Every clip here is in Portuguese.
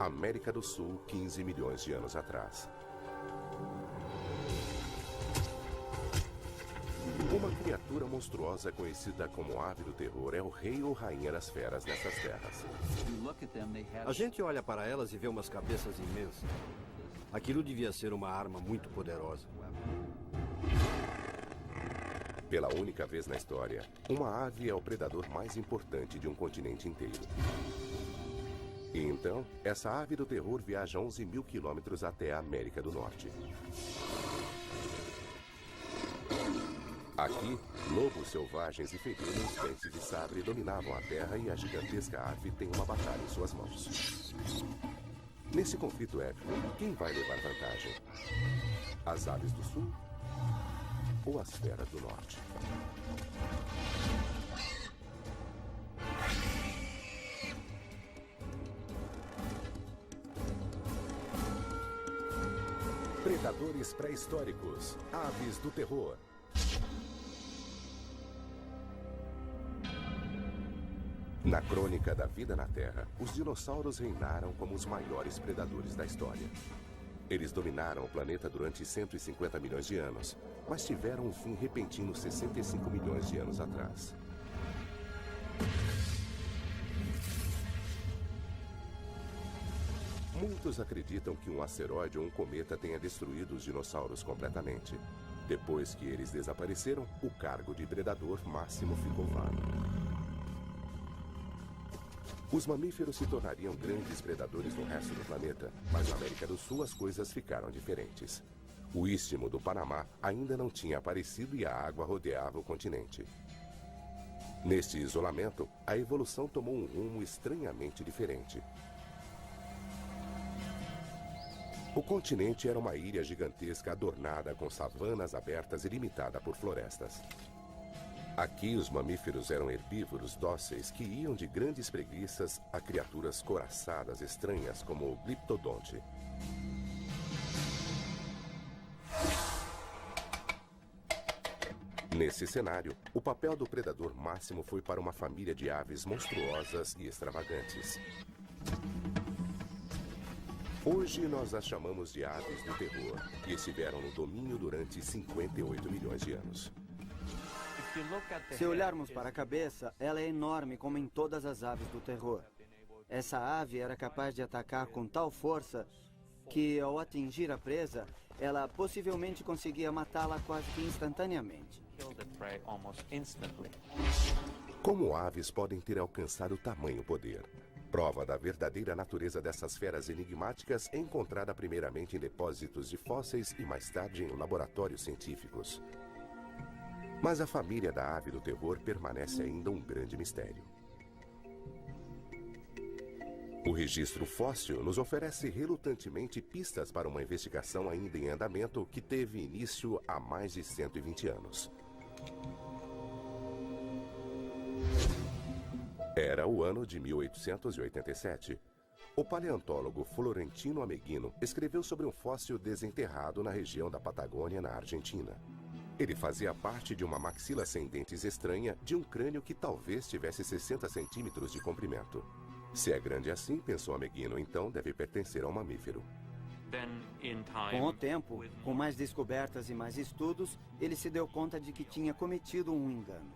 América do Sul, 15 milhões de anos atrás. Uma criatura monstruosa conhecida como ave do terror é o rei ou rainha das feras nessas terras. A gente olha para elas e vê umas cabeças imensas. Aquilo devia ser uma arma muito poderosa. Pela única vez na história, uma ave é o predador mais importante de um continente inteiro. E então, essa ave do terror viaja 11 mil quilômetros até a América do Norte. Aqui, lobos selvagens e felinos, dentes de sabre dominavam a terra e a gigantesca ave tem uma batalha em suas mãos. Nesse conflito épico, quem vai levar vantagem? As aves do sul ou as feras do norte? Predadores pré-históricos, aves do terror. Na crônica da vida na Terra, os dinossauros reinaram como os maiores predadores da história. Eles dominaram o planeta durante 150 milhões de anos, mas tiveram um fim repentino 65 milhões de anos atrás. Muitos acreditam que um asteroide ou um cometa tenha destruído os dinossauros completamente. Depois que eles desapareceram, o cargo de predador máximo ficou vago. Os mamíferos se tornariam grandes predadores no resto do planeta, mas na América do Sul as coisas ficaram diferentes. O istmo do Panamá ainda não tinha aparecido e a água rodeava o continente. Neste isolamento, a evolução tomou um rumo estranhamente diferente. O continente era uma ilha gigantesca adornada com savanas abertas e limitada por florestas. Aqui, os mamíferos eram herbívoros dóceis que iam de grandes preguiças a criaturas coraçadas estranhas como o gliptodonte. Nesse cenário, o papel do predador máximo foi para uma família de aves monstruosas e extravagantes. Hoje nós as chamamos de aves do terror e estiveram no domínio durante 58 milhões de anos. Se olharmos para a cabeça, ela é enorme como em todas as aves do terror. Essa ave era capaz de atacar com tal força que, ao atingir a presa, ela possivelmente conseguia matá-la quase que instantaneamente. Como aves podem ter alcançado tamanho poder? Prova da verdadeira natureza dessas feras enigmáticas é encontrada primeiramente em depósitos de fósseis e mais tarde em laboratórios científicos. Mas a família da ave do terror permanece ainda um grande mistério. O registro fóssil nos oferece relutantemente pistas para uma investigação ainda em andamento que teve início há mais de 120 anos. Era o ano de 1887. O paleontólogo Florentino Ameghino escreveu sobre um fóssil desenterrado na região da Patagônia, na Argentina. Ele fazia parte de uma maxila sem dentes estranha de um crânio que talvez tivesse 60 centímetros de comprimento. Se é grande assim, pensou Ameghino, então deve pertencer a um mamífero. Com o tempo, com mais descobertas e mais estudos, ele se deu conta de que tinha cometido um engano.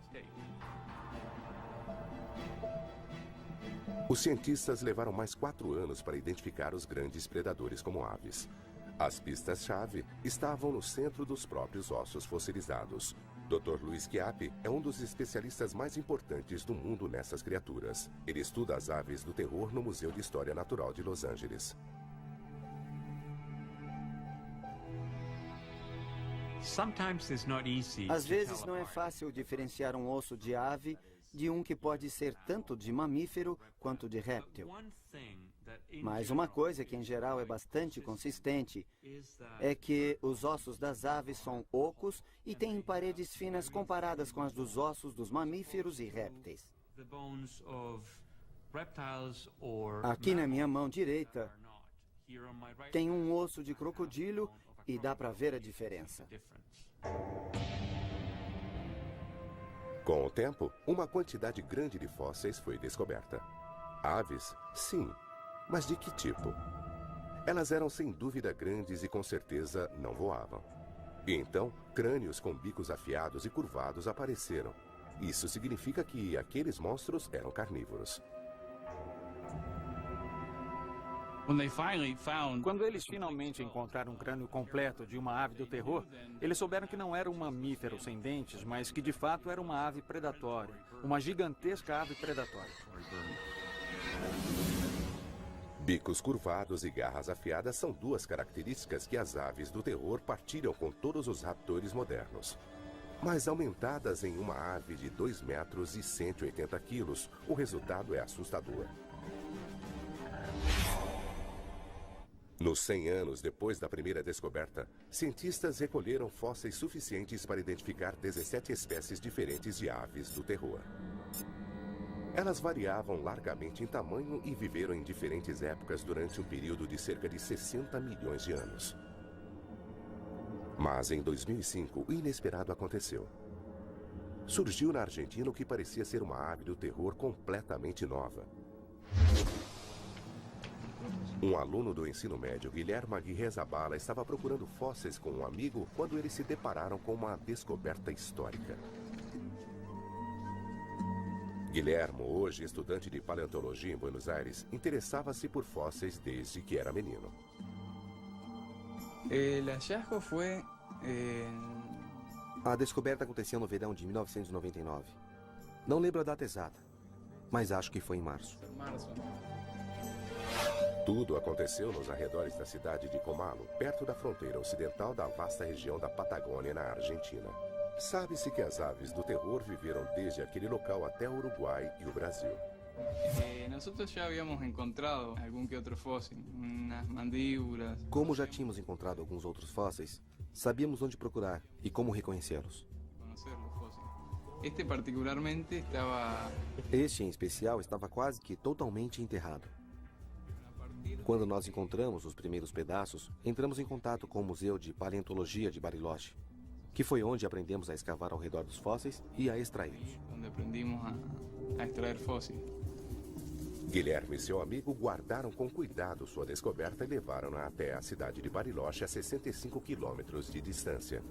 Os cientistas levaram mais 4 anos para identificar os grandes predadores como aves. As pistas-chave estavam no centro dos próprios ossos fossilizados. Dr. Luiz Chiappe é um dos especialistas mais importantes do mundo nessas criaturas. Ele estuda as aves do terror no Museu de História Natural de Los Angeles. Às vezes não é fácil diferenciar um osso de ave de um que pode ser tanto de mamífero quanto de réptil. Mas uma coisa que em geral é bastante consistente é que os ossos das aves são ocos e têm paredes finas comparadas com as dos ossos dos mamíferos e répteis. Aqui na minha mão direita tem um osso de crocodilo e dá para ver a diferença. Com o tempo, uma quantidade grande de fósseis foi descoberta. Aves, sim, Mas de que tipo? Elas eram sem dúvida grandes e com certeza não voavam. E então, crânios com bicos afiados e curvados apareceram. Isso significa que aqueles monstros eram carnívoros. Quando eles finalmente encontraram um crânio completo de uma ave do terror, eles souberam que não era um mamífero sem dentes, mas que de fato era uma ave predatória, uma gigantesca ave predatória. Bicos curvados e garras afiadas são duas características que as aves do terror partilham com todos os raptores modernos. Mas aumentadas em uma ave de 2 metros e 180 quilos, o resultado é assustador. Nos 100 anos depois da primeira descoberta, cientistas recolheram fósseis suficientes para identificar 17 espécies diferentes de aves do terror. Elas variavam largamente em tamanho e viveram em diferentes épocas durante um período de cerca de 60 milhões de anos. Mas em 2005, o inesperado aconteceu. Surgiu na Argentina o que parecia ser uma ave do terror completamente nova. Um aluno do ensino médio, Guilherme Aguirre Zabala, estava procurando fósseis com um amigo quando eles se depararam com uma descoberta histórica. Guilherme, hoje estudante de paleontologia em Buenos Aires, interessava-se por fósseis desde que era menino. A descoberta aconteceu no verão de 1999. Não lembro a data exata, mas acho que foi em março. Tudo aconteceu nos arredores da cidade de Comalo, perto da fronteira ocidental da vasta região da Patagônia, na Argentina. Sabe-se que as aves do terror viveram desde aquele local até o Uruguai e o Brasil. Nosotros ya habíamos encontrado algún que otro fósil, unas mandíbulas. Como já tínhamos encontrado alguns outros fósseis, sabíamos onde procurar e como reconhecê-los. Conocer los fósiles. Este particularmente estaba... Este, em especial, estava quase que totalmente enterrado. Quando nós encontramos os primeiros pedaços, entramos em contato com o Museu de Paleontologia de Bariloche, que foi onde aprendemos a escavar ao redor dos fósseis e a extraí-los. Onde aprendimos a extraer fósiles. Guilherme e seu amigo guardaram com cuidado sua descoberta e levaram-na até a cidade de Bariloche, a 65 quilômetros de distância.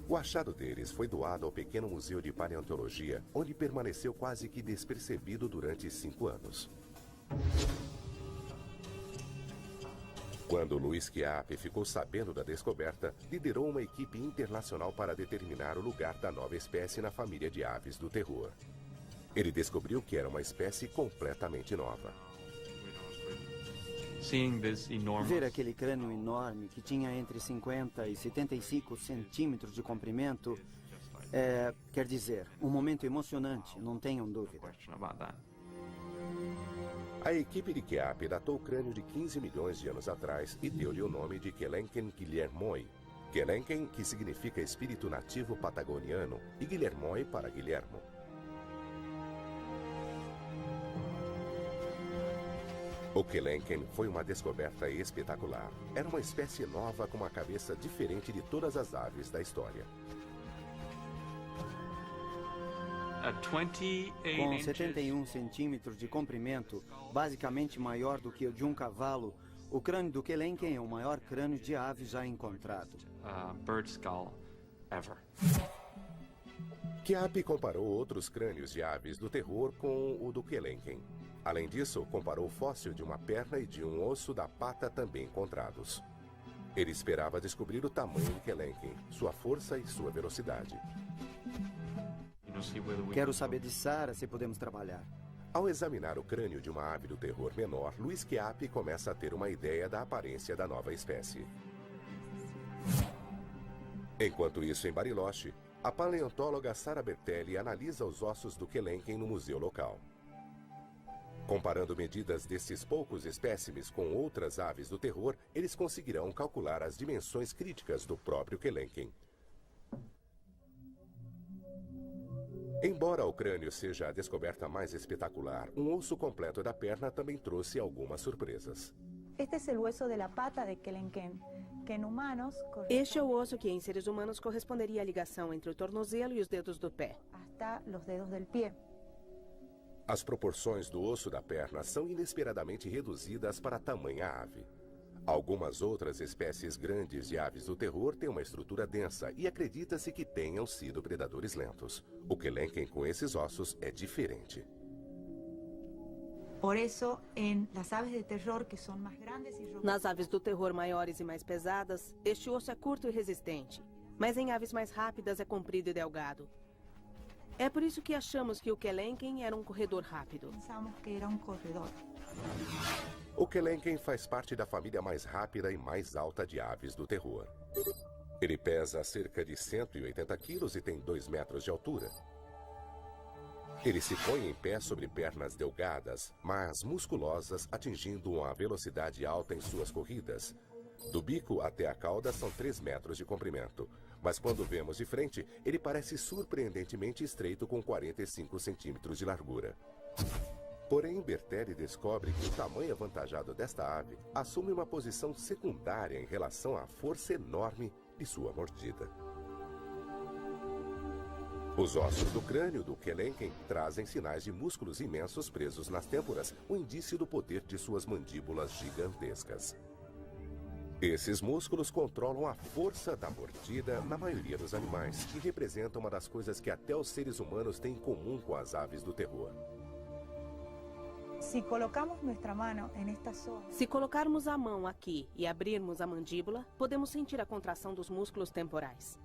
O achado deles foi doado ao pequeno Museu de Paleontologia, onde permaneceu quase que despercebido durante 5 anos. Quando Luiz Chiappe ficou sabendo da descoberta, liderou uma equipe internacional para determinar o lugar da nova espécie na família de aves do terror. Ele descobriu que era uma espécie completamente nova. Ver aquele crânio enorme que tinha entre 50 e 75 centímetros de comprimento quer dizer, um momento emocionante, não tenham dúvida. A equipe de Chiappe datou o crânio de 15 milhões de anos atrás e deu-lhe o nome de Quelenquen Guillermoi. Quelenquen, que significa espírito nativo patagoniano, e Guillermoi para Guilhermo. O Quelenquen foi uma descoberta espetacular. Era uma espécie nova com uma cabeça diferente de todas as aves da história. Com 71 centímetros de comprimento, basicamente maior do que o de um cavalo, o crânio do Quelenquen é o maior crânio de ave já encontrado. Chiappe comparou outros crânios de aves do terror com o do Quelenquen. Além disso, comparou o fóssil de uma perna e de um osso da pata também encontrados. Ele esperava descobrir o tamanho de Quelenquen, sua força e sua velocidade. Quero saber de Sara se podemos trabalhar. Ao examinar o crânio de uma ave do terror menor, Luiz Chiappe começa a ter uma ideia da aparência da nova espécie. Enquanto isso, em Bariloche, a paleontóloga Sara Bertelli analisa os ossos do Quelenquen no museu local. Comparando medidas desses poucos espécimes com outras aves do terror, eles conseguirão calcular as dimensões críticas do próprio Quelenquen. Embora o crânio seja a descoberta mais espetacular, um osso completo da perna também trouxe algumas surpresas. Este é o osso da pata de Quelenquen, que em humanos Este é o osso que em seres humanos corresponderia à ligação entre o tornozelo e os dedos do pé. hasta os dedos del pie. As proporções do osso da perna são inesperadamente reduzidas para tamanha ave. Algumas outras espécies grandes de aves do terror têm uma estrutura densa e acredita-se que tenham sido predadores lentos. O Kelenken com esses ossos é diferente. Nas aves do terror maiores e mais pesadas, este osso é curto e resistente. Mas em aves mais rápidas é comprido e delgado. É por isso que achamos que o Kelenken era um corredor rápido. O Kelenken faz parte da família mais rápida e mais alta de aves do terror. Ele pesa cerca de 180 quilos e tem 2 metros de altura. Ele se põe em pé sobre pernas delgadas, mas musculosas, atingindo uma velocidade alta em suas corridas. Do bico até a cauda são 3 metros de comprimento, mas quando vemos de frente, ele parece surpreendentemente estreito com 45 centímetros de largura. Porém, Bertelli descobre que o tamanho avantajado desta ave assume uma posição secundária em relação à força enorme de sua mordida. Os ossos do crânio do Kelenken trazem sinais de músculos imensos presos nas têmporas, o indício do poder de suas mandíbulas gigantescas. Esses músculos controlam a força da mordida na maioria dos animais e representam uma das coisas que até os seres humanos têm em comum com as aves do terror. Se colocarmos a mão aqui e abrirmos a mandíbula, podemos sentir a contração dos músculos temporais.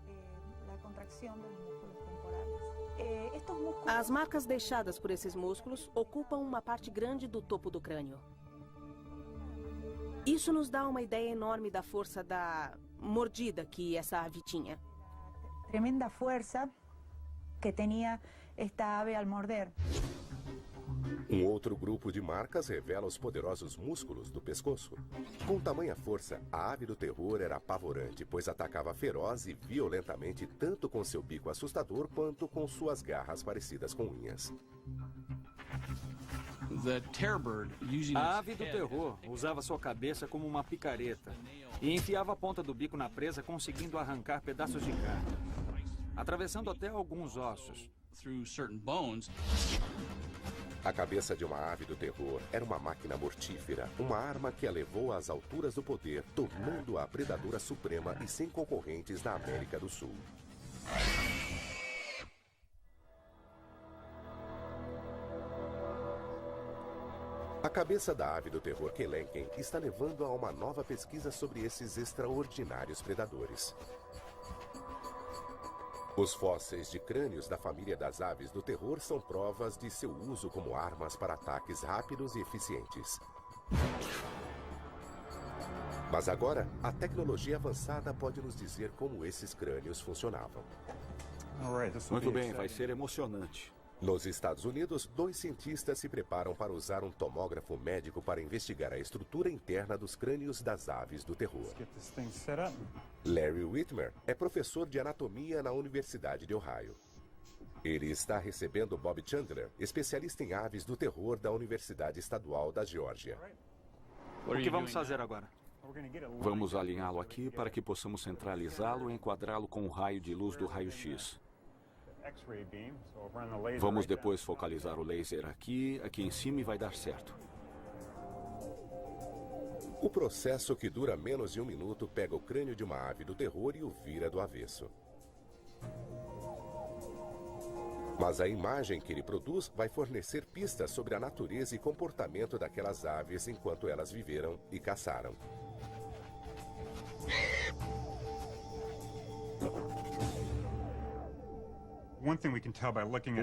As marcas deixadas por esses músculos ocupam uma parte grande do topo do crânio. Isso nos dá uma ideia enorme da força da mordida que essa ave tinha. Tremenda força que tinha esta ave al morder. Um outro grupo de marcas revela os poderosos músculos do pescoço. Com tamanha força, a ave do terror era apavorante, pois atacava feroz e violentamente tanto com seu bico assustador quanto com suas garras parecidas com unhas. A ave do terror usava sua cabeça como uma picareta e enfiava a ponta do bico na presa, conseguindo arrancar pedaços de carne, atravessando até alguns ossos. A cabeça de uma ave do terror era uma máquina mortífera, uma arma que a levou às alturas do poder, tornando-a a predadora suprema e sem concorrentes na América do Sul. A cabeça da ave do terror Kelenken está levando a uma nova pesquisa sobre esses extraordinários predadores. Os fósseis de crânios da família das aves do terror são provas de seu uso como armas para ataques rápidos e eficientes. Mas agora, a tecnologia avançada pode nos dizer como esses crânios funcionavam. Muito bem, vai ser emocionante. Nos Estados Unidos, 2 cientistas se preparam para usar um tomógrafo médico para investigar a estrutura interna dos crânios das aves do terror. Larry Whitmer é professor de anatomia na Universidade de Ohio. Ele está recebendo Bob Chandler, especialista em aves do terror da Universidade Estadual da Geórgia. O que vamos fazer agora? Vamos alinhá-lo aqui para que possamos centralizá-lo e enquadrá-lo com o raio de luz do raio-x. Vamos depois focalizar o laser aqui em cima e vai dar certo. O processo, que dura menos de 1 minuto, pega o crânio de uma ave do terror e o vira do avesso. Mas a imagem que ele produz vai fornecer pistas sobre a natureza e comportamento daquelas aves enquanto elas viveram e caçaram.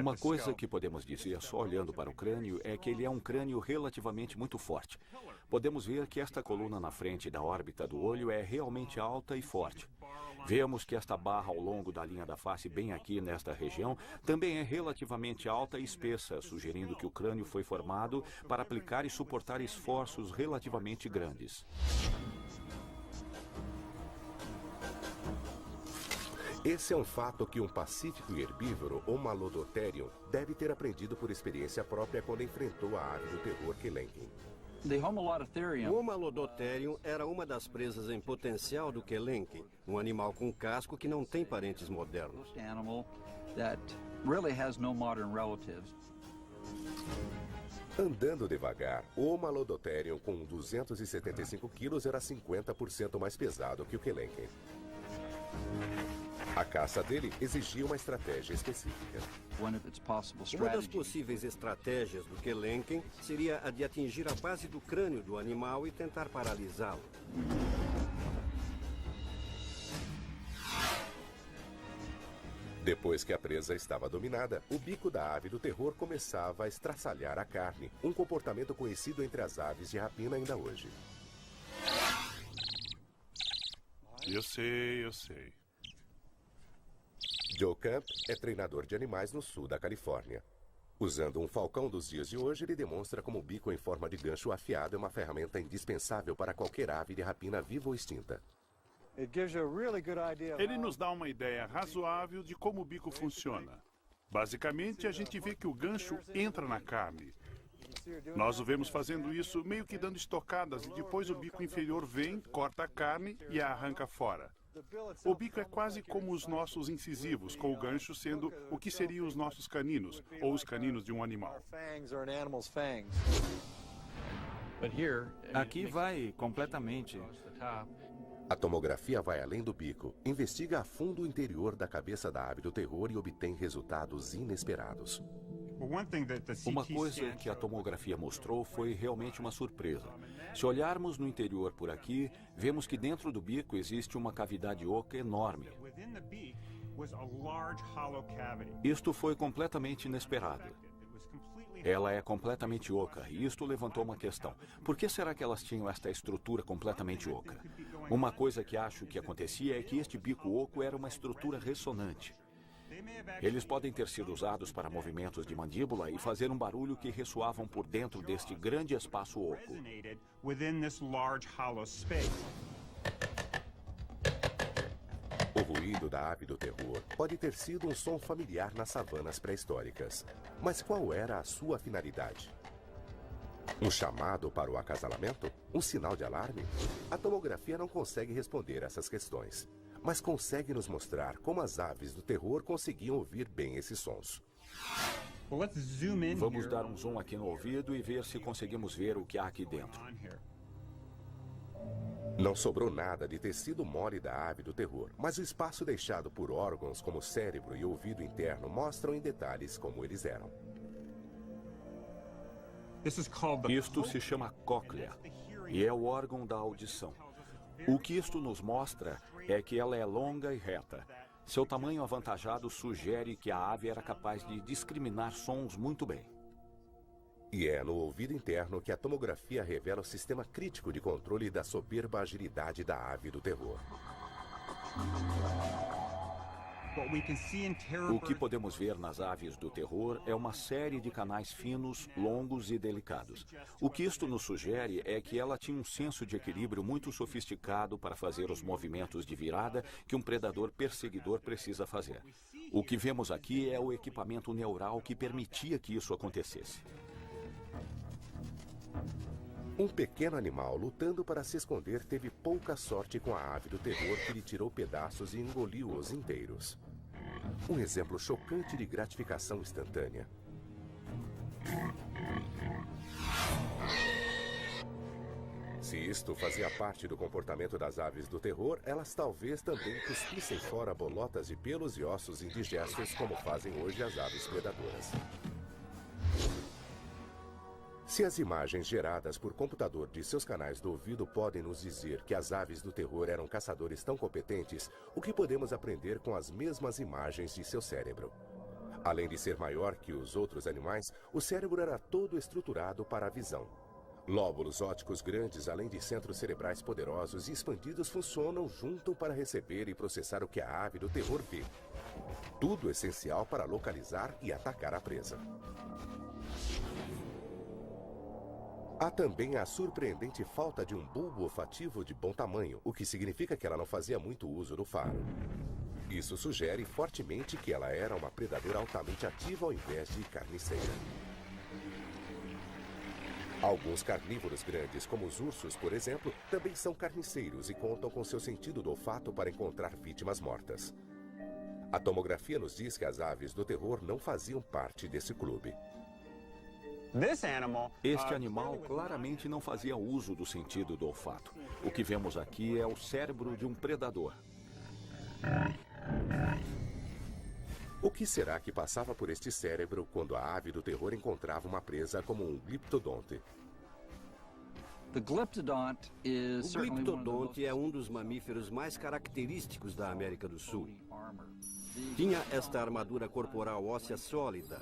Uma coisa que podemos dizer só olhando para o crânio é que ele é um crânio relativamente muito forte. Podemos ver que esta coluna na frente da órbita do olho é realmente alta e forte. Vemos que esta barra ao longo da linha da face, bem aqui nesta região, também é relativamente alta e espessa, sugerindo que o crânio foi formado para aplicar e suportar esforços relativamente grandes. Esse é um fato que um pacífico herbívoro ou Malodotherium deve ter aprendido por experiência própria quando enfrentou a ave do terror Kelenken. O Malodotherium era uma das presas em potencial do Kelenken, um animal com casco que não tem parentes modernos. Andando devagar, o Malodotterium com 275 quilos era 50% mais pesado que o Kelenken. A caça dele exigia uma estratégia específica. Uma das possíveis estratégias do Kelenken seria a de atingir a base do crânio do animal e tentar paralisá-lo. Depois que a presa estava dominada, o bico da ave do terror começava a estraçalhar a carne, um comportamento conhecido entre as aves de rapina ainda hoje. Eu sei. Joe Camp é treinador de animais no sul da Califórnia. Usando um falcão dos dias de hoje, ele demonstra como o bico em forma de gancho afiado é uma ferramenta indispensável para qualquer ave de rapina viva ou extinta. Ele nos dá uma ideia razoável de como o bico funciona. Basicamente, a gente vê que o gancho entra na carne. Nós o vemos fazendo isso meio que dando estocadas e depois o bico inferior vem, corta a carne e a arranca fora. O bico é quase como os nossos incisivos, com o gancho sendo o que seriam os nossos caninos, ou os caninos de um animal. Aqui vai completamente. A tomografia vai além do bico, investiga a fundo o interior da cabeça da ave do terror e obtém resultados inesperados. Uma coisa que a tomografia mostrou foi realmente uma surpresa. Se olharmos no interior por aqui, vemos que dentro do bico existe uma cavidade oca enorme. Isto foi completamente inesperado. Ela é completamente oca, e isto levantou uma questão. Por que será que elas tinham esta estrutura completamente oca? Uma coisa que acho que acontecia é que este bico oco era uma estrutura ressonante. Eles podem ter sido usados para movimentos de mandíbula e fazer um barulho que ressoavam por dentro deste grande espaço oco. O ruído da ave do terror pode ter sido um som familiar nas savanas pré-históricas. Mas qual era a sua finalidade? Um chamado para o acasalamento? Um sinal de alarme? A tomografia não consegue responder essas questões, mas consegue nos mostrar como as aves do terror conseguiam ouvir bem esses sons. Vamos dar um zoom aqui no ouvido e ver se conseguimos ver o que há aqui dentro. Não sobrou nada de tecido mole da ave do terror, mas o espaço deixado por órgãos como o cérebro e o ouvido interno mostram em detalhes como eles eram. Isto se chama cóclea e é o órgão da audição. O que isto nos mostra é que ela é longa e reta. Seu tamanho avantajado sugere que a ave era capaz de discriminar sons muito bem. E é no ouvido interno que a tomografia revela o sistema crítico de controle da soberba agilidade da ave do terror. O que podemos ver nas aves do terror é uma série de canais finos, longos e delicados. O que isto nos sugere é que ela tinha um senso de equilíbrio muito sofisticado para fazer os movimentos de virada que um predador perseguidor precisa fazer. O que vemos aqui é o equipamento neural que permitia que isso acontecesse. Um pequeno animal lutando para se esconder teve pouca sorte com a ave do terror que lhe tirou pedaços e engoliu-os inteiros. Um exemplo chocante de gratificação instantânea. Se isto fazia parte do comportamento das aves do terror, elas talvez também cuspissem fora bolotas de pelos e ossos indigestos como fazem hoje as aves predadoras. Se as imagens geradas por computador de seus canais do ouvido podem nos dizer que as aves do terror eram caçadores tão competentes, o que podemos aprender com as mesmas imagens de seu cérebro? Além de ser maior que os outros animais, o cérebro era todo estruturado para a visão. Lóbulos ópticos grandes, além de centros cerebrais poderosos e expandidos, funcionam junto para receber e processar o que a ave do terror vê. Tudo essencial para localizar e atacar a presa. Há também a surpreendente falta de um bulbo olfativo de bom tamanho, o que significa que ela não fazia muito uso do faro. Isso sugere fortemente que ela era uma predadora altamente ativa ao invés de carniceira. Alguns carnívoros grandes, como os ursos, por exemplo, também são carniceiros e contam com seu sentido do olfato para encontrar vítimas mortas. A tomografia nos diz que as aves do terror não faziam parte desse clube. Este animal claramente não fazia uso do sentido do olfato. O que vemos aqui é o cérebro de um predador. O que será que passava por este cérebro quando a ave do terror encontrava uma presa como um gliptodonte? O gliptodonte é um dos mamíferos mais característicos da América do Sul. Tinha esta armadura corporal óssea sólida.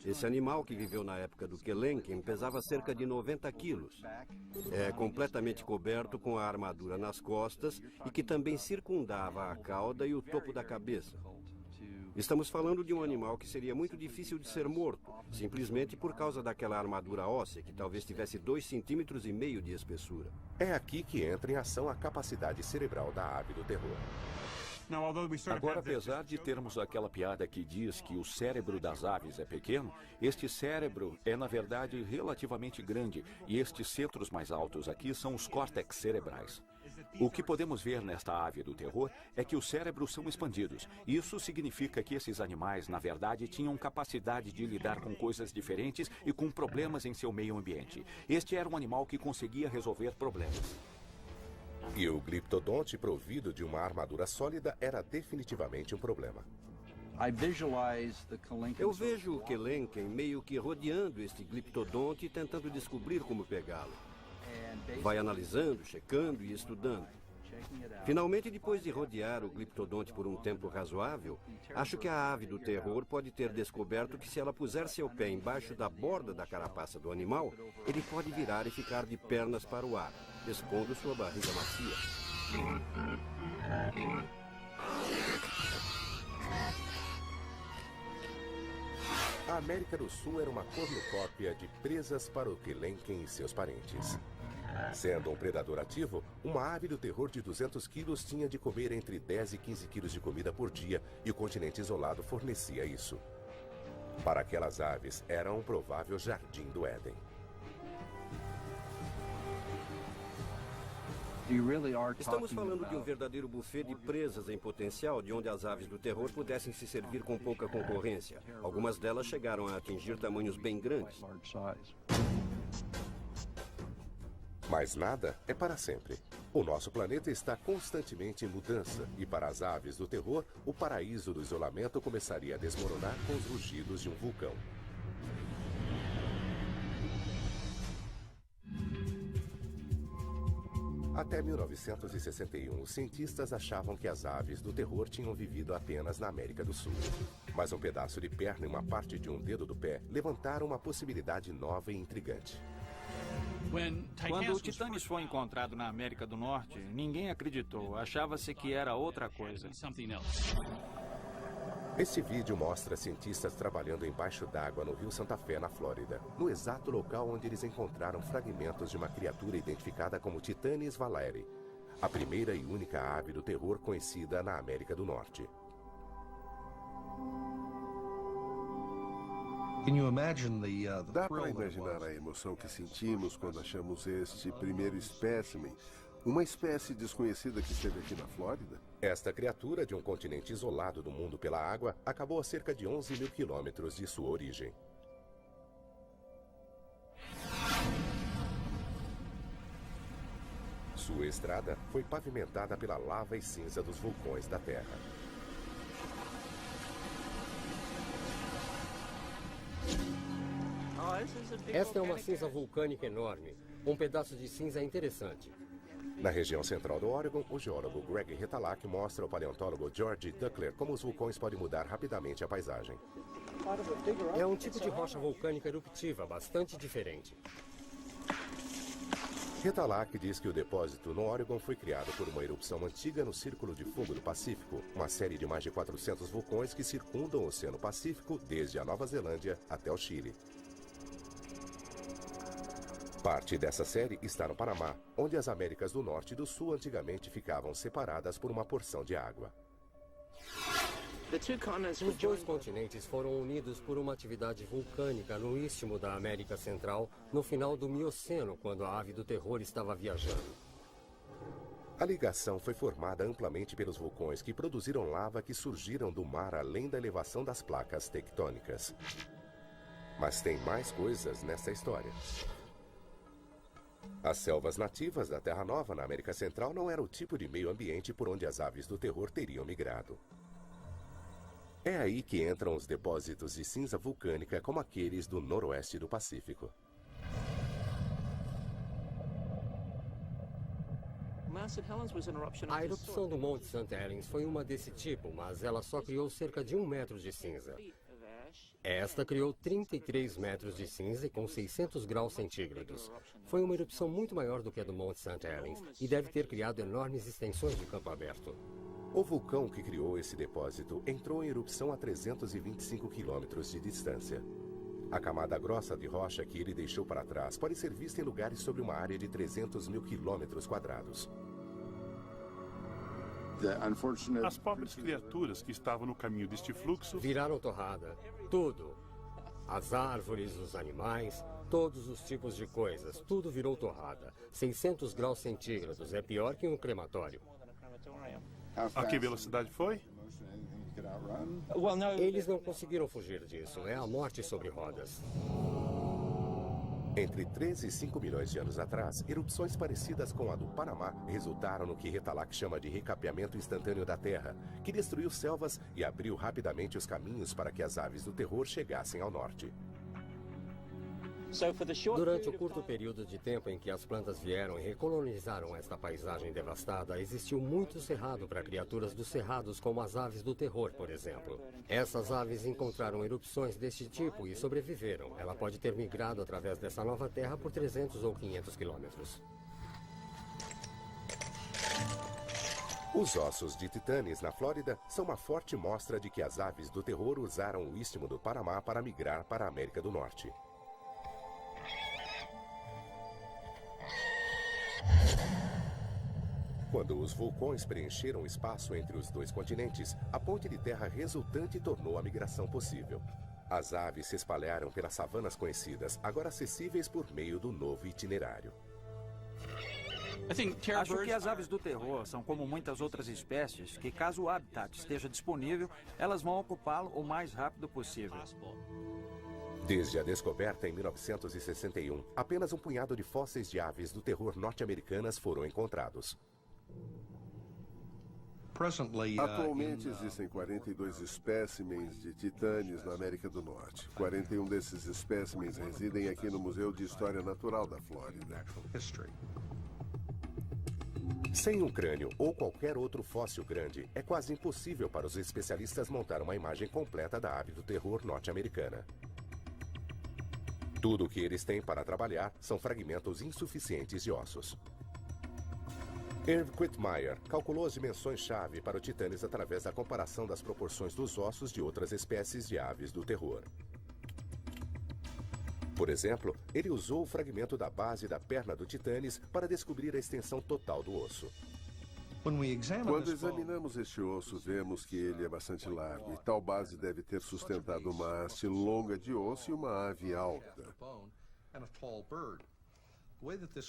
Esse animal, que viveu na época do Kelenken, pesava cerca de 90 quilos. É completamente coberto com a armadura nas costas e que também circundava a cauda e o topo da cabeça. Estamos falando de um animal que seria muito difícil de ser morto, simplesmente por causa daquela armadura óssea que talvez tivesse 2,5 cm de espessura. É aqui que entra em ação a capacidade cerebral da ave do terror. Agora, apesar de termos aquela piada que diz que o cérebro das aves é pequeno, este cérebro é, na verdade, relativamente grande, e estes centros mais altos aqui são os córtex cerebrais. O que podemos ver nesta ave do terror é que os cérebros são expandidos. Isso significa que esses animais, na verdade, tinham capacidade de lidar com coisas diferentes e com problemas em seu meio ambiente. Este era um animal que conseguia resolver problemas. E o gliptodonte provido de uma armadura sólida era definitivamente um problema. Eu vejo o Kelenken meio que rodeando este gliptodonte e tentando descobrir como pegá-lo. Vai analisando, checando e estudando. Finalmente, depois de rodear o gliptodonte por um tempo razoável, acho que a ave do terror pode ter descoberto que se ela puser seu pé embaixo da borda da carapaça do animal, ele pode virar e ficar de pernas para o ar, expondo sua barriga macia. A América do Sul era uma cornucópia de presas para o Kelenken e seus parentes. Sendo um predador ativo, uma ave do terror de 200 quilos tinha de comer entre 10 e 15 quilos de comida por dia, e o continente isolado fornecia isso. Para aquelas aves, era um provável jardim do Éden. Estamos falando de um verdadeiro buffet de presas em potencial, de onde as aves do terror pudessem se servir com pouca concorrência. Algumas delas chegaram a atingir tamanhos bem grandes. Mas nada é para sempre. O nosso planeta está constantemente em mudança, e para as aves do terror, o paraíso do isolamento começaria a desmoronar com os rugidos de um vulcão. Até 1961, os cientistas achavam que as aves do terror tinham vivido apenas na América do Sul. Mas um pedaço de perna e uma parte de um dedo do pé levantaram uma possibilidade nova e intrigante. Quando o Titânia foi encontrado na América do Norte, ninguém acreditou. Achava-se que era outra coisa. Este vídeo mostra cientistas trabalhando embaixo d'água no Rio Santa Fé, na Flórida, no exato local onde eles encontraram fragmentos de uma criatura identificada como Titanis valeri, a primeira e única ave do terror conhecida na América do Norte. Dá para imaginar a emoção que sentimos quando achamos este primeiro espécimen, uma espécie desconhecida que esteve aqui na Flórida? Esta criatura, de um continente isolado do mundo pela água, acabou a cerca de 11 mil quilômetros de sua origem. Sua estrada foi pavimentada pela lava e cinza dos vulcões da Terra. Esta é uma cinza vulcânica enorme. Um pedaço de cinza interessante. Na região central do Oregon, o geólogo Greg Retalak mostra ao paleontólogo George Duckler como os vulcões podem mudar rapidamente a paisagem. É um tipo de rocha vulcânica eruptiva bastante diferente. Retalak diz que o depósito no Oregon foi criado por uma erupção antiga no Círculo de Fogo do Pacífico, uma série de mais de 400 vulcões que circundam o Oceano Pacífico desde a Nova Zelândia até o Chile. Parte dessa série está no Panamá, onde as Américas do Norte e do Sul antigamente ficavam separadas por uma porção de água. Os dois continentes foram unidos por uma atividade vulcânica no istmo da América Central no final do Mioceno, quando a ave do terror estava viajando. A ligação foi formada amplamente pelos vulcões que produziram lava que surgiram do mar além da elevação das placas tectônicas. Mas tem mais coisas nessa história. As selvas nativas da Terra Nova, na América Central, não eram o tipo de meio ambiente por onde as aves do terror teriam migrado. É aí que entram os depósitos de cinza vulcânica como aqueles do noroeste do Pacífico. A erupção do Monte St. Helens foi uma desse tipo, mas ela só criou cerca de 1 metro de cinza. Esta criou 33 metros de cinza com 600 graus centígrados. Foi uma erupção muito maior do que a do Monte St. Helens e deve ter criado enormes extensões de campo aberto. O vulcão que criou esse depósito entrou em erupção a 325 quilômetros de distância. A camada grossa de rocha que ele deixou para trás pode ser vista em lugares sobre uma área de 300 mil quilômetros quadrados. As pobres criaturas que estavam no caminho deste fluxo viraram torrada. Tudo. As árvores, os animais, todos os tipos de coisas. Tudo virou torrada. 600 graus centígrados. É pior que um crematório. A que velocidade foi? Eles não conseguiram fugir disso. É a morte sobre rodas. Entre 13 e 5 milhões de anos atrás, erupções parecidas com a do Panamá resultaram no que Retalhak chama de recapeamento instantâneo da Terra, que destruiu selvas e abriu rapidamente os caminhos para que as aves do terror chegassem ao norte. Durante o curto período de tempo em que as plantas vieram e recolonizaram esta paisagem devastada, existiu muito cerrado para criaturas dos cerrados, como as aves do terror, por exemplo. Essas aves encontraram erupções deste tipo e sobreviveram. Ela pode ter migrado através dessa nova terra por 300 ou 500 quilômetros. Os ossos de titanes na Flórida são uma forte mostra de que as aves do terror usaram o istmo do Panamá para migrar para a América do Norte. Quando os vulcões preencheram o espaço entre os dois continentes, a ponte de terra resultante tornou a migração possível. As aves se espalharam pelas savanas conhecidas, agora acessíveis por meio do novo itinerário. Acho que as aves do terror são como muitas outras espécies que, caso o habitat esteja disponível, elas vão ocupá-lo o mais rápido possível. Desde a descoberta em 1961, apenas um punhado de fósseis de aves do terror norte-americanas foram encontrados. Atualmente existem 42 espécimens de titanes na América do Norte. 41 desses espécimens residem aqui no Museu de História Natural da Flórida. Sem um crânio ou qualquer outro fóssil grande, é quase impossível para os especialistas montar uma imagem completa da ave do terror norte-americana. Tudo o que eles têm para trabalhar são fragmentos insuficientes de ossos. Irv Quittmeyer calculou as dimensões-chave para o titanes através da comparação das proporções dos ossos de outras espécies de aves do terror. Por exemplo, ele usou o fragmento da base da perna do titanes para descobrir a extensão total do osso. Quando examinamos este osso, vemos que ele é bastante largo e tal base deve ter sustentado uma haste longa de osso e uma ave alta.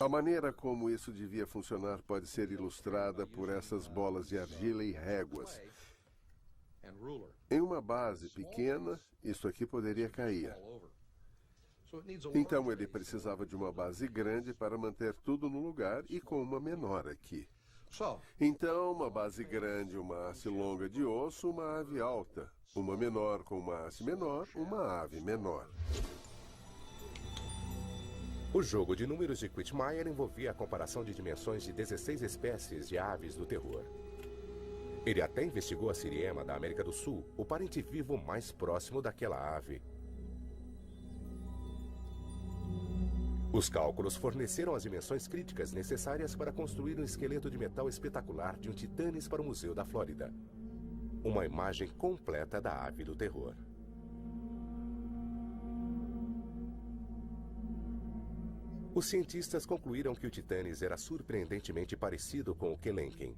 A maneira como isso devia funcionar pode ser ilustrada por essas bolas de argila e réguas. Em uma base pequena, isso aqui poderia cair. Então ele precisava de uma base grande para manter tudo no lugar e com uma menor aqui. Então, uma base grande, uma haste longa de osso, uma ave alta. Uma menor com uma haste menor, uma ave menor. O jogo de números de Quittmeyer envolvia a comparação de dimensões de 16 espécies de aves do terror. Ele até investigou a siriema da América do Sul, o parente vivo mais próximo daquela ave. Os cálculos forneceram as dimensões críticas necessárias para construir um esqueleto de metal espetacular de um titanes para o Museu da Flórida. Uma imagem completa da ave do terror. Os cientistas concluíram que o titanes era surpreendentemente parecido com o Kelenken,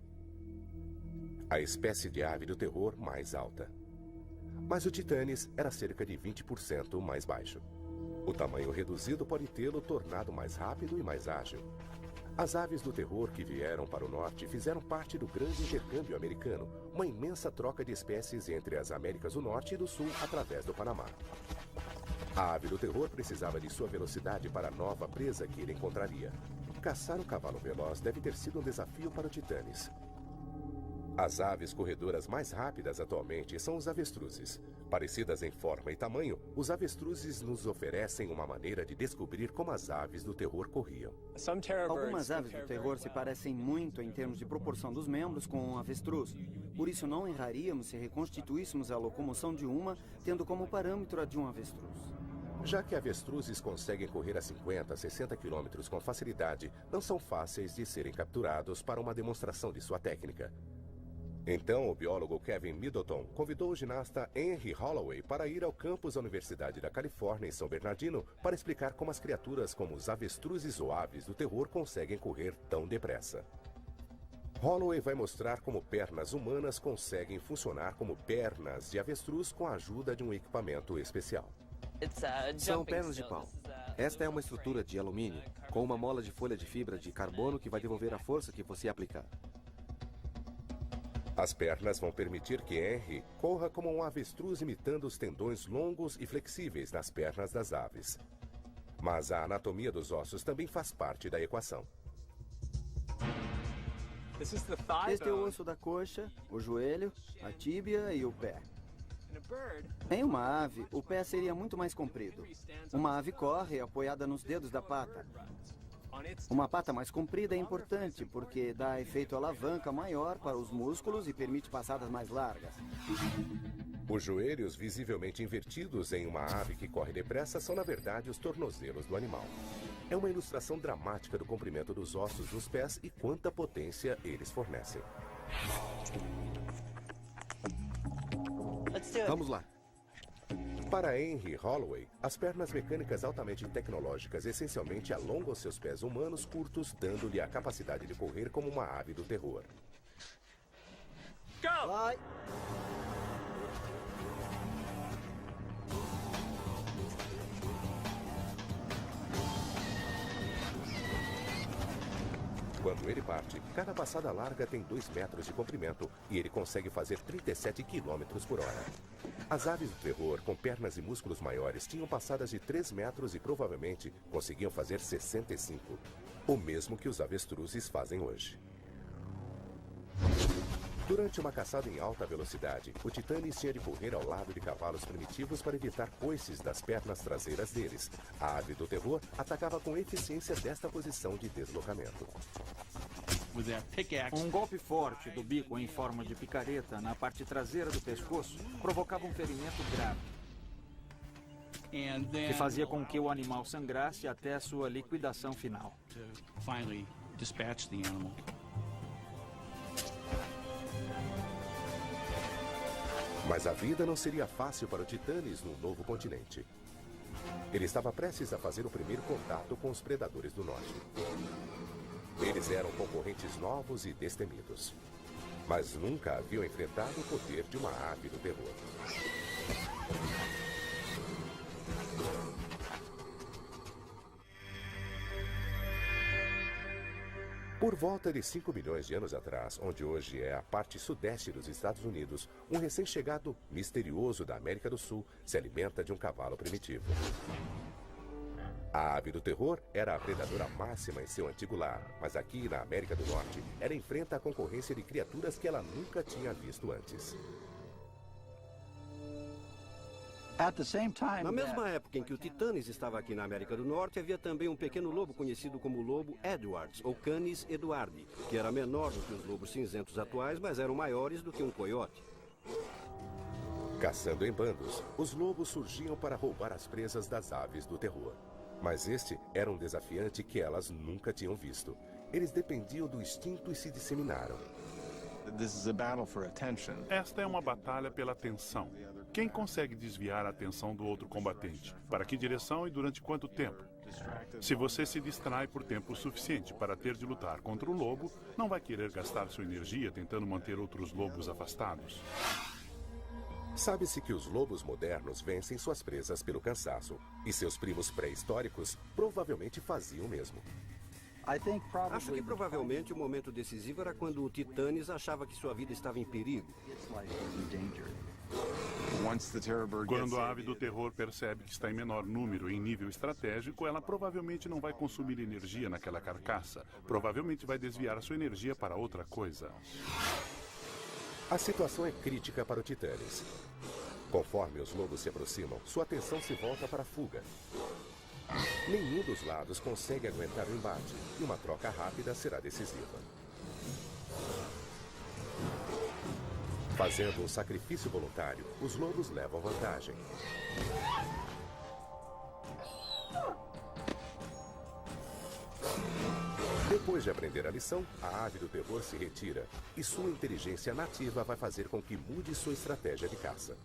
a espécie de ave do terror mais alta. Mas o titanes era cerca de 20% mais baixo. O tamanho reduzido pode tê-lo tornado mais rápido e mais ágil. As aves do terror que vieram para o norte fizeram parte do grande intercâmbio americano, uma imensa troca de espécies entre as Américas do Norte e do Sul através do Panamá. A ave do terror precisava de sua velocidade para a nova presa que ele encontraria. Caçar um cavalo veloz deve ter sido um desafio para o Titanes. As aves corredoras mais rápidas atualmente são os avestruzes. Parecidas em forma e tamanho, os avestruzes nos oferecem uma maneira de descobrir como as aves do terror corriam. Algumas aves do terror se parecem muito em termos de proporção dos membros com um avestruz. Por isso não erraríamos se reconstituíssemos a locomoção de uma, tendo como parâmetro a de um avestruz. Já que avestruzes conseguem correr a 50, 60 km com facilidade, não são fáceis de serem capturados para uma demonstração de sua técnica. Então, o biólogo Kevin Middleton convidou o ginasta Henry Holloway para ir ao campus da Universidade da Califórnia, em São Bernardino, para explicar como as criaturas como os avestruzes ou aves do terror conseguem correr tão depressa. Holloway vai mostrar como pernas humanas conseguem funcionar como pernas de avestruz com a ajuda de um equipamento especial. São pernas de pau. Esta é uma estrutura de alumínio, com uma mola de folha de fibra de carbono que vai devolver a força que você aplicar. As pernas vão permitir que Henry corra como um avestruz imitando os tendões longos e flexíveis nas pernas das aves. Mas a anatomia dos ossos também faz parte da equação. Este é o osso da coxa, o joelho, a tíbia e o pé. Em uma ave, o pé seria muito mais comprido. Uma ave corre apoiada nos dedos da pata. Uma pata mais comprida é importante porque dá efeito alavanca maior para os músculos e permite passadas mais largas. Os joelhos visivelmente invertidos em uma ave que corre depressa são, na verdade, os tornozelos do animal. É uma ilustração dramática do comprimento dos ossos dos pés e quanta potência eles fornecem. Vamos lá. Para Henry Holloway, as pernas mecânicas altamente tecnológicas essencialmente alongam seus pés humanos curtos, dando-lhe a capacidade de correr como uma ave do terror. Vai! Quando ele parte, cada passada larga tem 2 metros de comprimento e ele consegue fazer 37 km por hora. As aves do terror, com pernas e músculos maiores, tinham passadas de 3 metros e provavelmente conseguiam fazer 65, o mesmo que os avestruzes fazem hoje. Durante uma caçada em alta velocidade, o Titanes tinha de correr ao lado de cavalos primitivos para evitar coices das pernas traseiras deles. A ave do terror atacava com eficiência desta posição de deslocamento. Um golpe forte do bico em forma de picareta na parte traseira do pescoço provocava um ferimento grave, que fazia com que o animal sangrasse até a sua liquidação final. Mas a vida não seria fácil para o Titanes no novo continente. Ele estava prestes a fazer o primeiro contato com os predadores do norte. Eles eram concorrentes novos e destemidos, mas nunca haviam enfrentado o poder de uma ave do terror. Por volta de 5 milhões de anos atrás, onde hoje é a parte sudeste dos Estados Unidos, um recém-chegado misterioso da América do Sul se alimenta de um cavalo primitivo. A ave do terror era a predadora máxima em seu antigo lar, mas aqui na América do Norte, ela enfrenta a concorrência de criaturas que ela nunca tinha visto antes. Na mesma época em que o Titanes estava aqui na América do Norte, havia também um pequeno lobo conhecido como lobo Edwards, ou Canis eduardi, que era menor do que os lobos cinzentos atuais, mas eram maiores do que um coiote. Caçando em bandos, os lobos surgiam para roubar as presas das aves do terror. Mas este era um desafiante que elas nunca tinham visto. Eles dependiam do instinto e se disseminaram. Esta é uma batalha pela atenção. Quem consegue desviar a atenção do outro combatente? Para que direção e durante quanto tempo? Se você se distrai por tempo suficiente para ter de lutar contra o lobo, não vai querer gastar sua energia tentando manter outros lobos afastados. Sabe-se que os lobos modernos vencem suas presas pelo cansaço, e seus primos pré-históricos provavelmente faziam o mesmo. Acho que provavelmente o momento decisivo era quando o Titanes achava que sua vida estava em perigo. Quando a ave do terror percebe que está em menor número em nível estratégico, ela provavelmente não vai consumir energia naquela carcaça. Provavelmente vai desviar a sua energia para outra coisa. A situação é crítica para o Titanes. Conforme os lobos se aproximam, sua atenção se volta para a fuga. Nenhum dos lados consegue aguentar o embate, e uma troca rápida será decisiva. Fazendo um sacrifício voluntário, os lobos levam vantagem. Depois de aprender a lição, a ave do terror se retira, e sua inteligência nativa vai fazer com que mude sua estratégia de caça.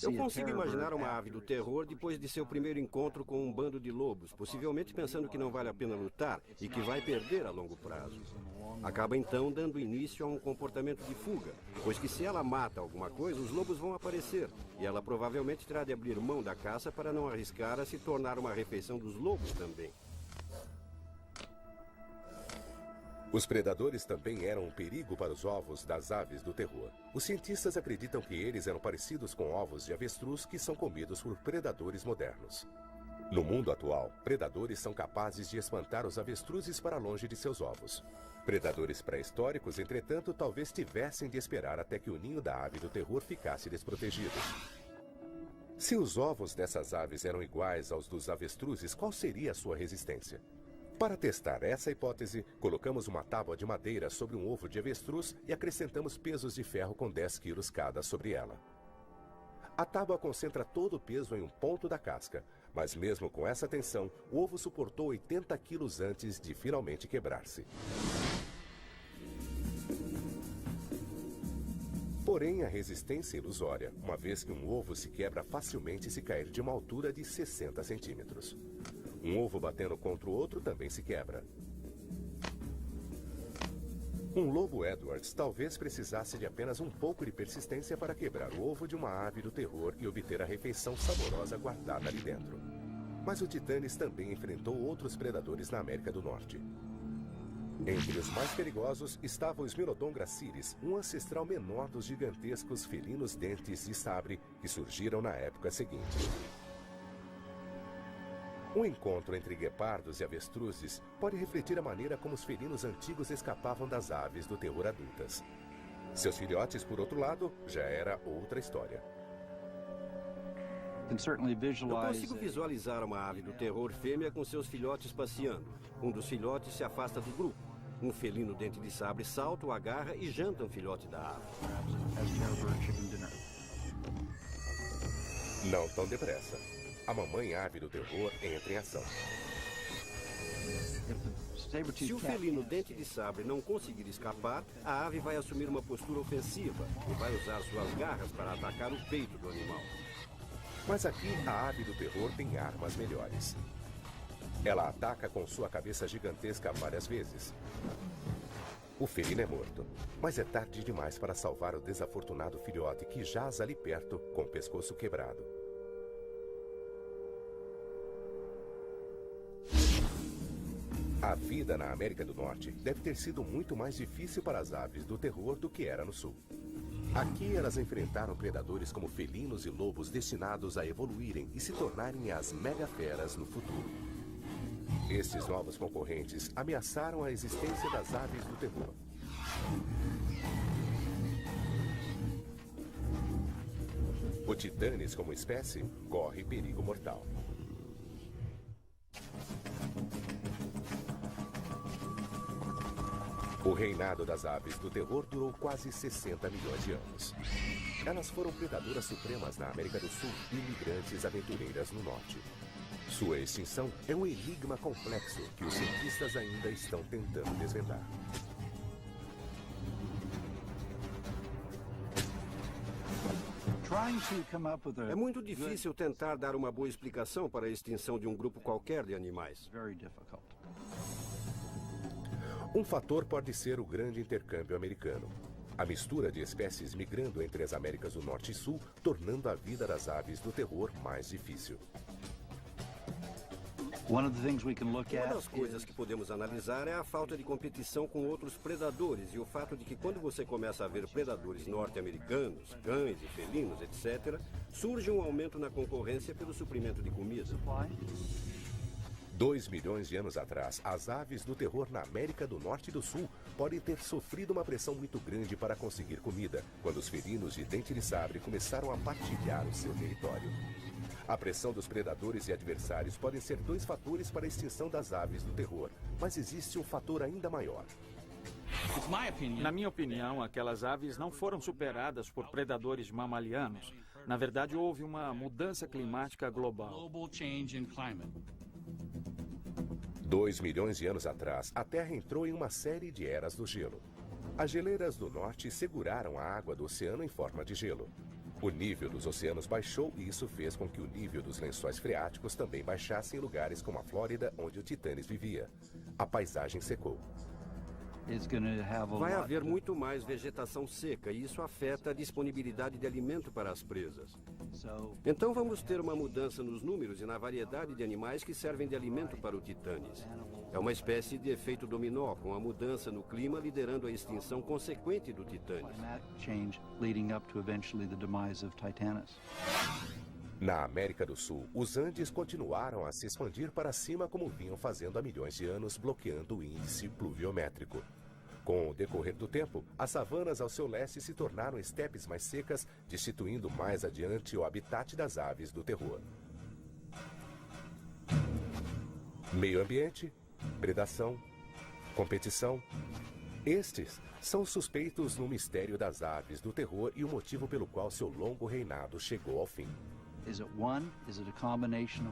Eu consigo imaginar uma ave do terror depois de seu primeiro encontro com um bando de lobos, possivelmente pensando que não vale a pena lutar e que vai perder a longo prazo. Acaba então dando início a um comportamento de fuga, pois que se ela mata alguma coisa, os lobos vão aparecer, e ela provavelmente terá de abrir mão da caça para não arriscar a se tornar uma refeição dos lobos também. Os predadores também eram um perigo para os ovos das aves do terror. Os cientistas acreditam que eles eram parecidos com ovos de avestruz que são comidos por predadores modernos. No mundo atual, predadores são capazes de espantar os avestruzes para longe de seus ovos. Predadores pré-históricos, entretanto, talvez tivessem de esperar até que o ninho da ave do terror ficasse desprotegido. Se os ovos dessas aves eram iguais aos dos avestruzes, qual seria a sua resistência? Para testar essa hipótese, colocamos uma tábua de madeira sobre um ovo de avestruz e acrescentamos pesos de ferro com 10 quilos cada sobre ela. A tábua concentra todo o peso em um ponto da casca, mas mesmo com essa tensão, o ovo suportou 80 quilos antes de finalmente quebrar-se. Porém, a resistência é ilusória, uma vez que um ovo se quebra facilmente se cair de uma altura de 60 centímetros. Um ovo batendo contra o outro também se quebra. Um lobo Edwards talvez precisasse de apenas um pouco de persistência para quebrar o ovo de uma ave do terror e obter a refeição saborosa guardada ali dentro. Mas o Titanes também enfrentou outros predadores na América do Norte. Entre os mais perigosos estava o Smilodon gracilis, um ancestral menor dos gigantescos felinos dentes de sabre que surgiram na época seguinte. Um encontro entre guepardos e avestruzes pode refletir a maneira como os felinos antigos escapavam das aves do terror adultas. Seus filhotes, por outro lado, já era outra história. Eu consigo visualizar uma ave do terror fêmea com seus filhotes passeando. Um dos filhotes se afasta do grupo. Um felino dente de sabre salta, o agarra e janta um filhote da ave. Não tão depressa. A mamãe ave do terror entra em ação. Se o felino dente de sabre não conseguir escapar, a ave vai assumir uma postura ofensiva e vai usar suas garras para atacar o peito do animal. Mas aqui a ave do terror tem armas melhores. Ela ataca com sua cabeça gigantesca várias vezes. O felino é morto, mas é tarde demais para salvar o desafortunado filhote que jaz ali perto com o pescoço quebrado. A vida na América do Norte deve ter sido muito mais difícil para as aves do terror do que era no Sul. Aqui elas enfrentaram predadores como felinos e lobos destinados a evoluírem e se tornarem as megaferas no futuro. Estes novos concorrentes ameaçaram a existência das aves do terror. O Titanes, como espécie, corre perigo mortal. O reinado das aves do terror durou quase 60 milhões de anos. Elas foram predadoras supremas na América do Sul e imigrantes aventureiras no Norte. Sua extinção é um enigma complexo que os cientistas ainda estão tentando desvendar. É muito difícil tentar dar uma boa explicação para a extinção de um grupo qualquer de animais. Um fator pode ser o grande intercâmbio americano. A mistura de espécies migrando entre as Américas do Norte e Sul, tornando a vida das aves do terror mais difícil. Uma das coisas que podemos analisar é a falta de competição com outros predadores e o fato de que quando você começa a ver predadores norte-americanos, cães e felinos, etc., surge um aumento na concorrência pelo suprimento de comida. 2 milhões de anos atrás, as aves do terror na América do Norte e do Sul podem ter sofrido uma pressão muito grande para conseguir comida, quando os felinos de dente de sabre começaram a partilhar o seu território. A pressão dos predadores e adversários podem ser 2 fatores para a extinção das aves do terror, mas existe um fator ainda maior. Na minha opinião, aquelas aves não foram superadas por predadores mamalianos. Na verdade, houve uma mudança climática global. 2 milhões de anos atrás, a Terra entrou em uma série de eras do gelo. As geleiras do norte seguraram a água do oceano em forma de gelo. O nível dos oceanos baixou e isso fez com que o nível dos lençóis freáticos também baixasse em lugares como a Flórida, onde o Titânis vivia. A paisagem secou. Vai haver muito mais vegetação seca e isso afeta a disponibilidade de alimento para as presas. Então vamos ter uma mudança nos números e na variedade de animais que servem de alimento para o Titânis. É uma espécie de efeito dominó, com a mudança no clima liderando a extinção consequente do Titânis. Na América do Sul, os Andes continuaram a se expandir para cima como vinham fazendo há milhões de anos, bloqueando o índice pluviométrico. Com o decorrer do tempo, as savanas ao seu leste se tornaram estepes mais secas, destituindo mais adiante o habitat das aves do terror. Meio ambiente, predação, competição. Estes são suspeitos no mistério das aves do terror e o motivo pelo qual seu longo reinado chegou ao fim.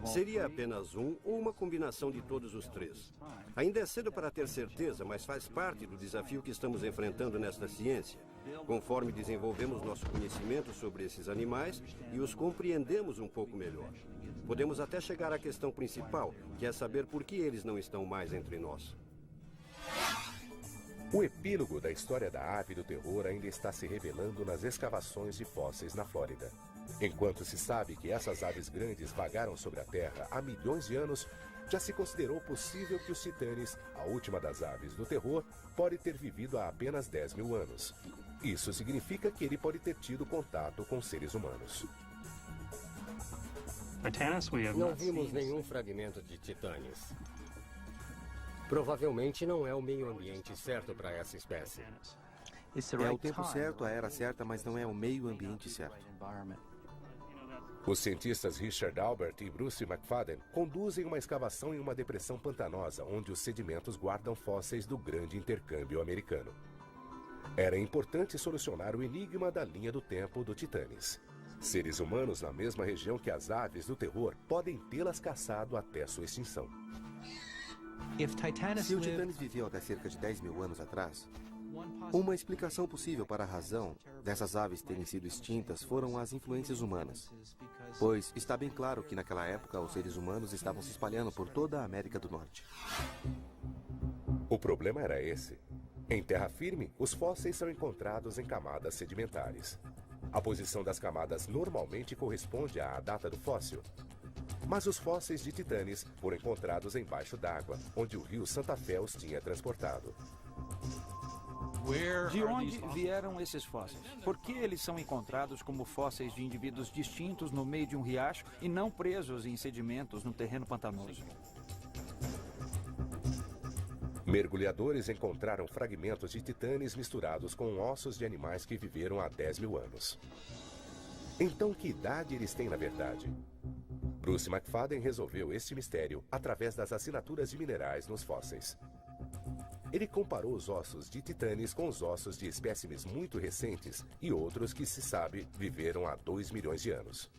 Seria apenas um ou uma combinação de todos os 3? Ainda é cedo para ter certeza, mas faz parte do desafio que estamos enfrentando nesta ciência. Conforme desenvolvemos nosso conhecimento sobre esses animais e os compreendemos um pouco melhor. Podemos até chegar à questão principal, que é saber por que eles não estão mais entre nós. O epílogo da história da ave do terror ainda está se revelando nas escavações de fósseis na Flórida. Enquanto se sabe que essas aves grandes vagaram sobre a Terra há milhões de anos, já se considerou possível que os titanes, a última das aves do terror, pode ter vivido há apenas 10 mil anos. Isso significa que ele pode ter tido contato com seres humanos. Não vimos nenhum fragmento de titanes. Provavelmente não é o meio ambiente certo para essa espécie. É o tempo certo, a era certa, mas não é o meio ambiente certo. Os cientistas Richard Albert e Bruce McFadden conduzem uma escavação em uma depressão pantanosa, onde os sedimentos guardam fósseis do grande intercâmbio americano. Era importante solucionar o enigma da linha do tempo do Titanes. Seres humanos na mesma região que as aves do terror podem tê-las caçado até sua extinção. Se o Titanes viveu até cerca de 10 mil anos atrás, uma explicação possível para a razão dessas aves terem sido extintas foram as influências humanas. Pois está bem claro que naquela época os seres humanos estavam se espalhando por toda a América do Norte. O problema era esse. Em terra firme, os fósseis são encontrados em camadas sedimentares. A posição das camadas normalmente corresponde à data do fóssil. Mas os fósseis de titanes foram encontrados embaixo d'água, onde o rio Santa Fé os tinha transportado. De onde vieram esses fósseis? Por que eles são encontrados como fósseis de indivíduos distintos no meio de um riacho e não presos em sedimentos no terreno pantanoso? Mergulhadores encontraram fragmentos de titanes misturados com ossos de animais que viveram há 10 mil anos. Então, que idade eles têm na verdade? Bruce McFadden resolveu este mistério através das assinaturas de minerais nos fósseis. Ele comparou os ossos de titanes com os ossos de espécimes muito recentes e outros que, se sabe, viveram há 2 milhões de anos.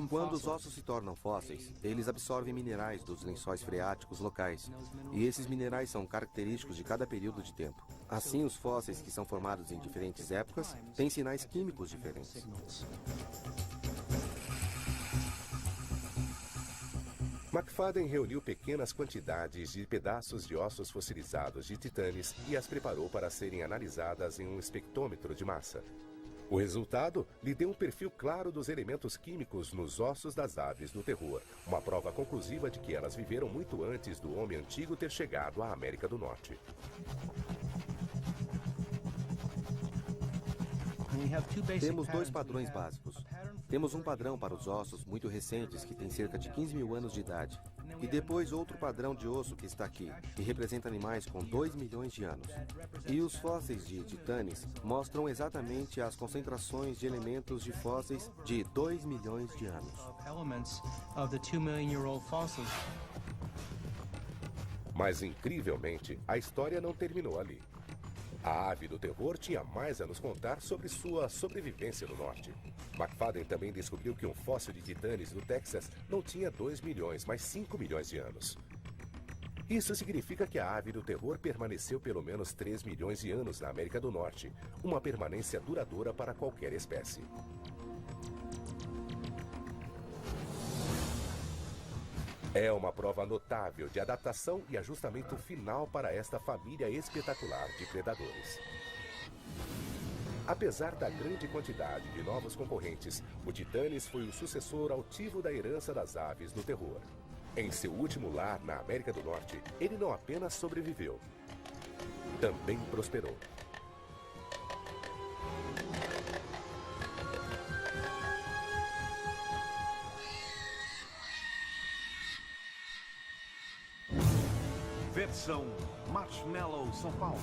Quando os ossos se tornam fósseis, eles absorvem minerais dos lençóis freáticos locais. E esses minerais são característicos de cada período de tempo. Assim, os fósseis que são formados em diferentes épocas têm sinais químicos diferentes. McFadden reuniu pequenas quantidades de pedaços de ossos fossilizados de titanes e as preparou para serem analisadas em um espectrômetro de massa. O resultado lhe deu um perfil claro dos elementos químicos nos ossos das aves do terror, uma prova conclusiva de que elas viveram muito antes do homem antigo ter chegado à América do Norte. Temos dois padrões básicos. Temos um padrão para os ossos muito recentes, que tem cerca de 15 mil anos de idade. E depois outro padrão de osso que está aqui, que representa animais com 2 milhões de anos. E os fósseis de titanes mostram exatamente as concentrações de elementos de fósseis de 2 milhões de anos. Mas, incrivelmente, a história não terminou ali. A ave do terror tinha mais a nos contar sobre sua sobrevivência no norte. McFadden também descobriu que um fóssil de titanes do Texas não tinha 2 milhões, mas 5 milhões de anos. Isso significa que a ave do terror permaneceu pelo menos 3 milhões de anos na América do Norte, uma permanência duradoura para qualquer espécie. É uma prova notável de adaptação e ajustamento final para esta família espetacular de predadores. Apesar da grande quantidade de novos concorrentes, o Titanes foi o sucessor altivo da herança das aves do terror. Em seu último lar na América do Norte, ele não apenas sobreviveu, também prosperou. Versão Marshmallow São Paulo.